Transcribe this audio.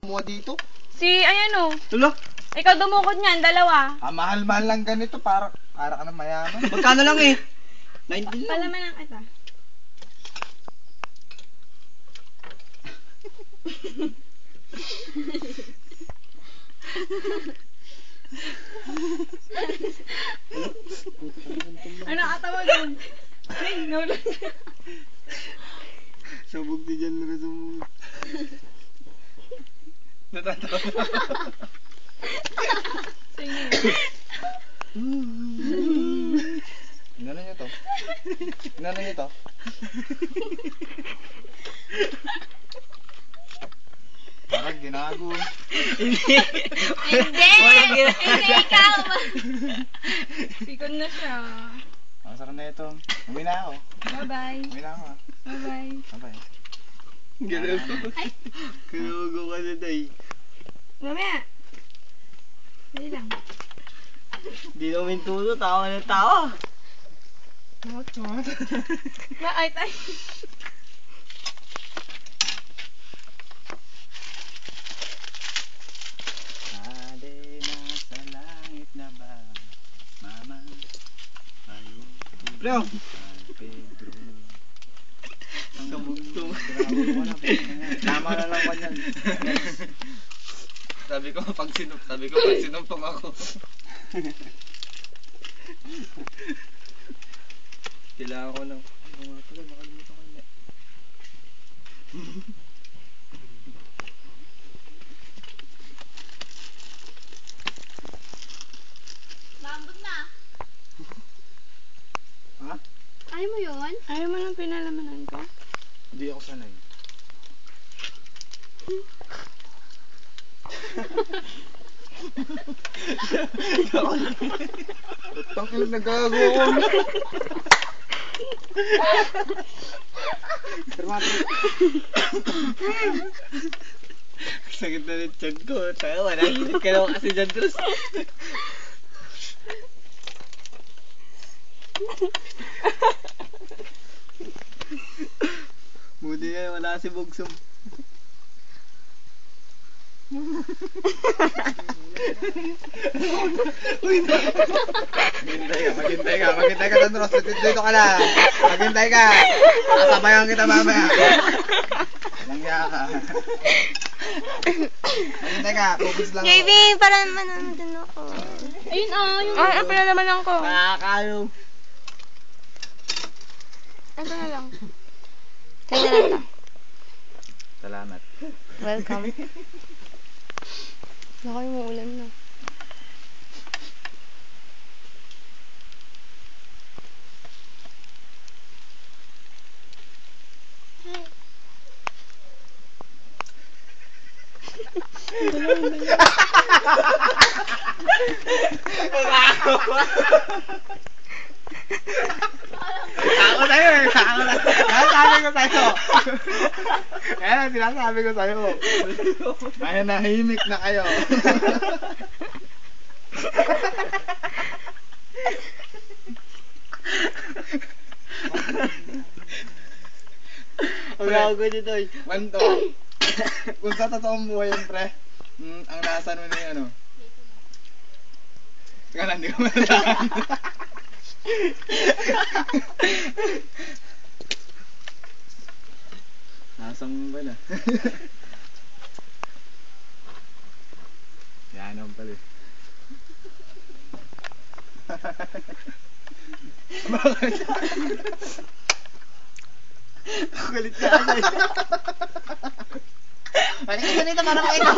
Kumuha dito. Ayan o. Tulo? Ikaw dumukot niyan, dalawa. Mahal-mahal lang ganito para ka na mayaman. Magkano lang eh? 19 lang. Palaman lang kita. Ano katawa dun? Ay, nulog. Sabog di dyan na sumugod. Natatawa. Inano nyo to? Inano nyo to? Parang ginago. Hindi. Hindi! Walang ginagawa. Hindi ikaw! Pikon na siya. Masarap na ito. Uwi na ako. Bye-bye. Uwi na ako. Bye-bye. Bye-bye. Ginago. Ginago ka na day. Mamaya. Dali lang. Di namin tulo, tawa na tawa. Ay, tay. Ade nasa langit na ba? Mama. Leo. Pedro. Sabog to. Tama na lang ko yan. Sabi ko pag sinumpong ako. Kailangan ko lang. Ano nga pala, nakalimutan ko na. Lambot na. Ha? Ayaw mo yun? Ayaw mo lang pinalamanan ko? Hindi ako sanay. Utang ina nagago ako. Sakit na ng tiyan ko. Tawa, nahilig ka naman kasi dyan, Drus. Buti nga wala si Bogsum. Maghintay ka, Tandros. Dito ka lang. Maghintay ka. Sasabayan kita mamaya. Langya ka. Maghintay ka, focus lang ako. JB, para naman nandun ako. Ayun yung... Ay, pinalamanan ko. Nakakalo. Ito na lang. Kaya na lang. Salamat. Welcome. Naku, yung ulan na. Ako sa'yo eh. Sinasabi ko sa'yo. Ayan, sinasabi ko sa'yo. Kaya nahimik na kayo. Ang gago dito eh. Kwento. Kung sa totoong buhay yun, pre, ang nasa mo na yun, ano? Teka lang, hindi ko malalaan. Nasang ba na? Yan naman pala. Bakit? Kulit ka kasi. Balik ka dito, parang ikaw.